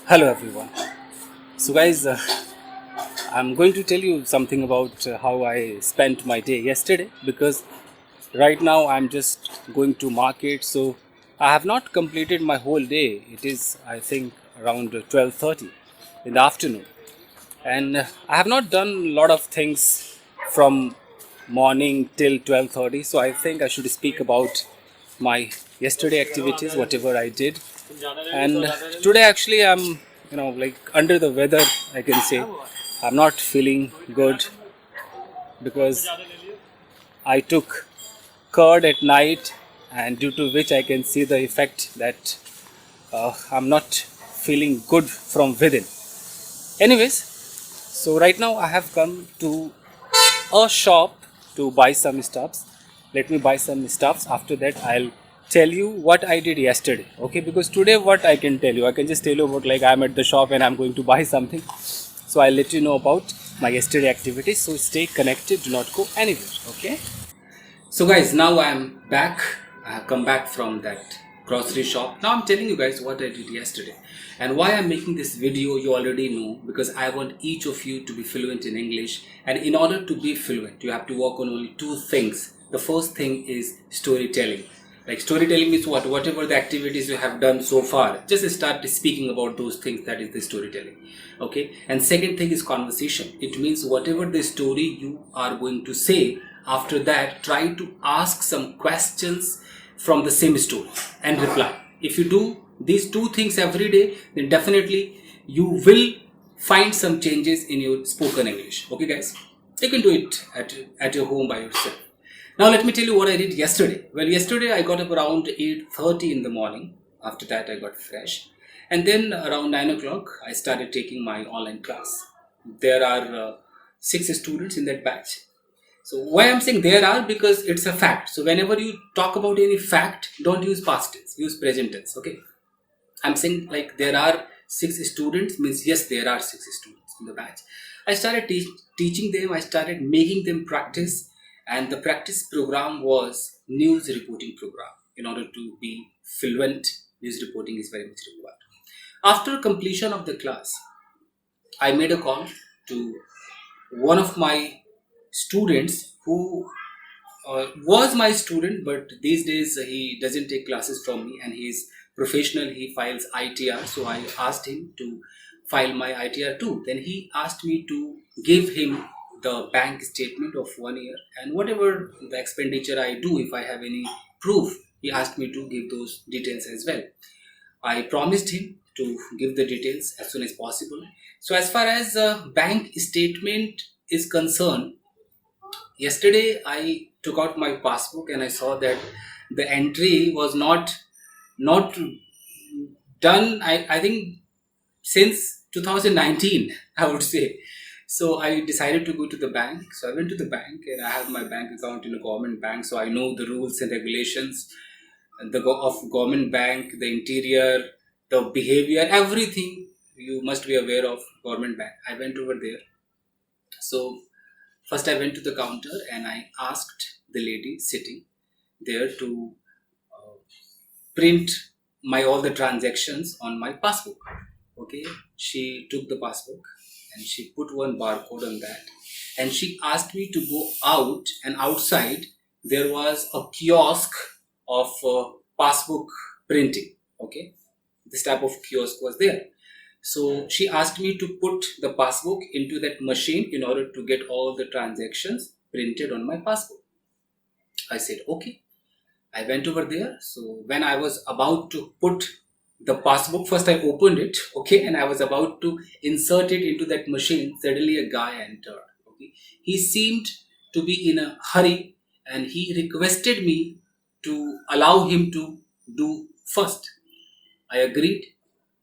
Hello everyone. So guys, I'm going to tell you something about how I spent my day yesterday because right now I'm just going to market, so I have not completed my whole day. It is, I think, around 12:30 in the afternoon, and I have not done a lot of things from morning till 12:30. So I think I should speak about my yesterday activities, whatever I did. And today actually I'm like under the weather, I can say. I'm not feeling good because I took curd at night, and due to which I can see the effect that I'm not feeling good from within. Anyways, so right now I have come to a shop to buy some stuffs. Let me buy some stuffs. After that, I'll tell you what I did yesterday. Okay, because today, what I can tell you, I can just tell you about like I'm at the shop and I'm going to buy something. So I'll let you know about my yesterday activities. So stay connected. Do not go anywhere. Okay. So guys, now I'm back. I have come back from that grocery shop. Now I'm telling you guys what I did yesterday. And why I'm making this video, you already know, because I want each of you to be fluent in English. And in order to be fluent, you have to work on only two things. The first thing is storytelling. Like storytelling means what? Whatever the activities you have done so far, just start speaking about those things. That is the storytelling. Okay. And second thing is conversation. It means whatever the story you are going to say, after that, try to ask some questions from the same story and reply. If you do these two things every day, then definitely you will find some changes in your spoken English. Okay, guys? You can do it at your home by yourself. Now, let me tell you what I did yesterday. Well, yesterday I got up around 8:30 in the morning. After that, I got fresh. And then around 9 o'clock, I started taking my online class. There are 6 students in that batch. So why I'm saying there are, because it's a fact. So whenever you talk about any fact, don't use past tense, use present tense. Okay. I'm saying like there are 6 students means yes, there are 6 students in the batch. I started teaching them. I started making them practice, and the practice program was news reporting program. In order to be fluent, news reporting is very much required. After completion of the class, I made a call to one of my students who was my student, but these days he doesn't take classes from me and he's professional. He files ITR. So I asked him to file my ITR too. Then he asked me to give him the bank statement of 1 year, and whatever the expenditure I do, if I have any proof, he asked me to give those details as well. I promised him to give the details as soon as possible. So as far as bank statement is concerned, yesterday I took out my passbook and I saw that the entry was not done. I think since 2019, I would say. So I decided to go to the bank. So I went to the bank and I have my bank account in a government bank. So I know the rules and regulations and of government bank, the interior, the behavior, everything you must be aware of government bank. I went over there. So first I went to the counter and I asked the lady sitting there to print my all the transactions on my passbook. Okay, she took the passbook and she put one barcode on that, and she asked me to go out, and outside there was a kiosk of passbook printing. Okay, this type of kiosk was there. So she asked me to put the passbook into that machine in order to get all the transactions printed on my passbook. I said okay. I went over there. So when I was about to put the passbook, first I opened it, okay, and I was about to insert it into that machine. Suddenly a guy entered. Okay, he seemed to be in a hurry, and he requested me to allow him to do first. I agreed.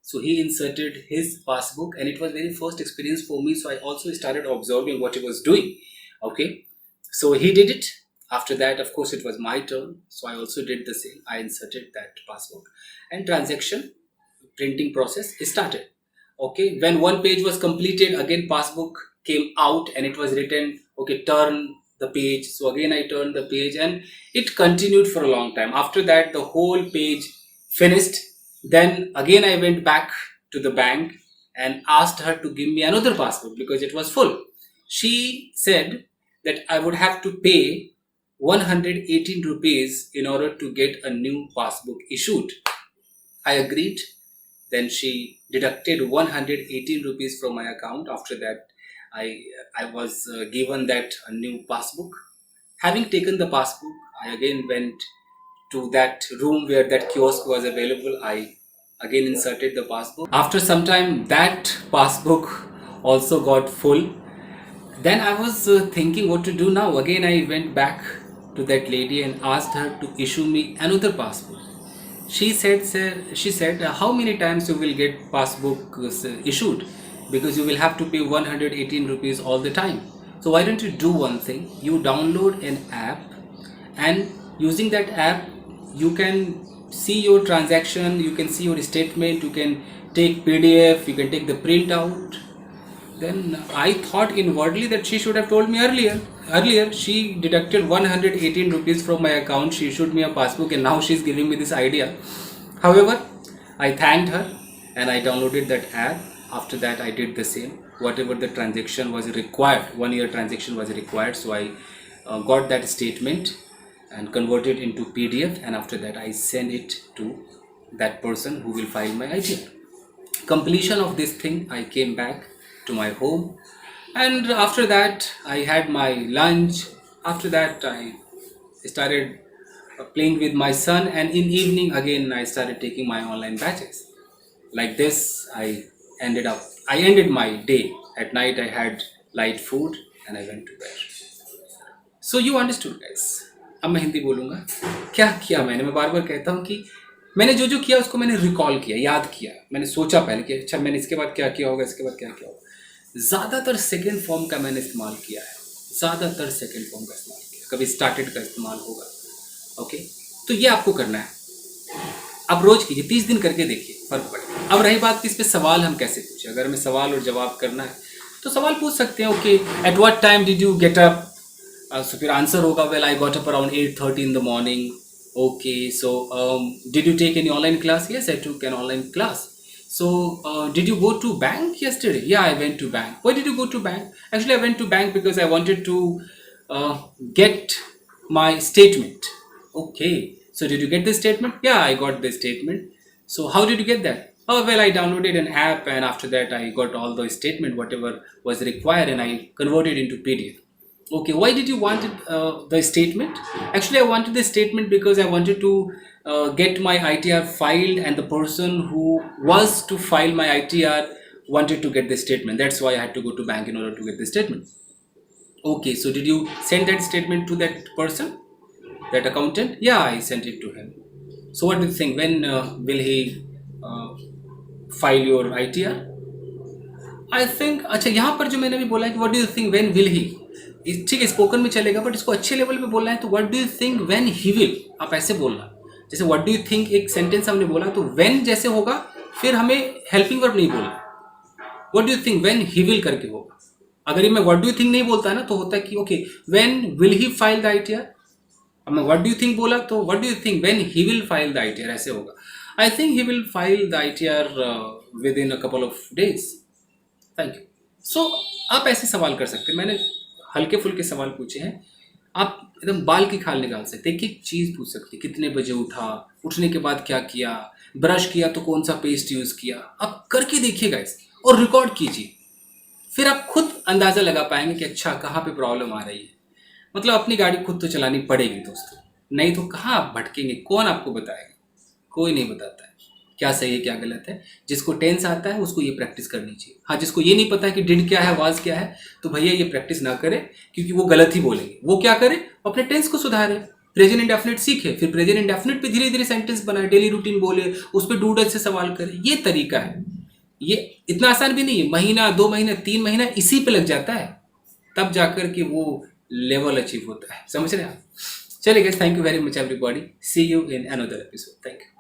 So he inserted his passbook, and it was very first experience for me. So I also started observing what he was doing. Okay, so he did it. After that, of course, it was my turn. So I also did the same. I inserted that passbook, and transaction printing process started. Okay, when one page was completed, again passbook came out and it was written, okay, turn the page. So again I turned the page, and it continued for a long time. After that, the whole page finished. Then again I went back to the bank and asked her to give me another passbook because it was full. She said that I would have to pay 118 rupees in order to get a new passbook issued. I agreed. Then she deducted 118 rupees from my account. After that, I was given that a new passbook. Having taken the passbook, I again went to that room where that kiosk was available. I again inserted the passbook. After some time, that passbook also got full. Then I was thinking what to do now. Again, I went back to that lady and asked her to issue me another passbook. She said, how many times you will get passbook issued? Because you will have to pay 118 rupees all the time. So why don't you do one thing? You download an app, and using that app, you can see your transaction, you can see your statement, you can take PDF, you can take the printout. Then I thought inwardly that she should have told me earlier. Earlier, she deducted 118 rupees from my account. She issued me a passbook, and now she's giving me this idea. However, I thanked her and I downloaded that app. After that, I did the same. Whatever the transaction was required, 1 year transaction was required. So I got that statement and converted into PDF. And after that, I sent it to that person who will file my ITR. Completion of this thing, I came back to my home, and after that I had my lunch. After that, I started playing with my son, and in evening again I started taking my online batches. Like this, I ended my day. At night I had light food and I went to bed. So you understood guys. अब मैं हिंदी बोलूँगा. क्या किया मैंने, मैं बार बार कहता हूँ कि मैंने जो जो किया उसको मैंने रिकॉल किया, याद किया. मैंने सोचा पहले कि अच्छा मैंने इसके बाद क्या किया होगा, इसके बाद क्या किया होगा. ज़्यादातर सेकेंड फॉर्म का मैंने इस्तेमाल किया है. ज़्यादातर सेकेंड फॉर्म का इस्तेमाल किया, कभी स्टार्टेड का इस्तेमाल होगा. ओके, तो ये आपको करना है. अब रोज़ कीजिए, 30 दिन करके देखिए, फ़र्क पड़ेगा. अब रही बात कि इस पर सवाल हम कैसे पूछें. अगर हमें सवाल और जवाब करना है तो सवाल पूछ सकते हैं. Okay, at what time did you get up. So फिर आंसर होगा, well I got up around 8:30 in the morning. Okay, so did you take any online class? Yes, I took an online class. So did you go to bank yesterday? Yeah, I went to bank. Why did you go to bank? Actually, I went to bank because I wanted to get my statement. Okay, so did you get the statement? Yeah, I got the statement. So how did you get that? Oh, well, I downloaded an app, and after that I got all the statement whatever was required, and I converted into PDF. Okay, why did you want the statement? Actually, I wanted the statement because I wanted to get my ITR filed, and the person who was to file my ITR wanted to get the statement. That's why I had to go to bank in order to get the statement. Okay, so did you send that statement to that person, that accountant? Yeah, I sent it to him. So what do you think? When will he file your ITR? I think. अच्छा, यहाँ पर जो मैंने भी बोला है कि what do you think when will ही, ठीक है स्पोकन में चलेगा, बट इसको अच्छे लेवल पे बोलना है तो what do you think when he will, आप ऐसे बोलना. जैसे व्हाट डू यू थिंक एक सेंटेंस हमने बोला, तो व्हेन जैसे होगा फिर हमें हेल्पिंग वर्ब नहीं बोलना. What do you think when he will करके होगा. अगर ये मैं व्हाट डू यू थिंक नहीं बोलता है ना, तो होता है कि okay when will he file the ITR. अब मैं व्हाट डू यू थिंक बोला तो what do you think when he will file the ITR, ऐसे होगा. I think he will file the ITR within a couple of days. Thank you. So आप ऐसे सवाल कर सकते हैं. मैंने हल्के फुल्के सवाल पूछे हैं. आप एकदम बाल की खाल निकाल सकते हैं. एक एक चीज़ पूछ सकते हैं. कितने बजे उठा, उठने के बाद क्या किया, ब्रश किया तो कौन सा पेस्ट यूज़ किया. आप करके देखिएगा इस और रिकॉर्ड कीजिए. फिर आप खुद अंदाज़ा लगा पाएंगे कि अच्छा कहाँ पे प्रॉब्लम आ रही है. मतलब अपनी गाड़ी खुद तो चलानी पड़ेगी दोस्तों, नहीं तो कहाँ आप भटकेंगे. कौन आपको बताएगा, कोई नहीं बताता है क्या सही है क्या गलत है. जिसको टेंस आता है उसको ये प्रैक्टिस करनी चाहिए. हाँ, जिसको ये नहीं पता है कि डिड क्या है, वाज क्या है, तो भैया ये प्रैक्टिस ना करे, क्योंकि वो गलत ही बोलेंगे. वो क्या करे, अपने टेंस को सुधारे, प्रेजेंट इंडेफिनिट सीखे, फिर प्रेजेंट इंडेफिनिट पे धीरे धीरे सेंटेंस बनाए, डेली रूटीन बोले, उस पर डूडल से सवाल करे. ये तरीका है. ये इतना आसान भी नहीं है. महीना, 2 महीना, 3 महीना इसी पे लग जाता है, तब जाकर के वो लेवल अचीव होता है. समझ रहे हैं आप. चलिए guys, thank you very much everybody. See you in another episode. Thank you.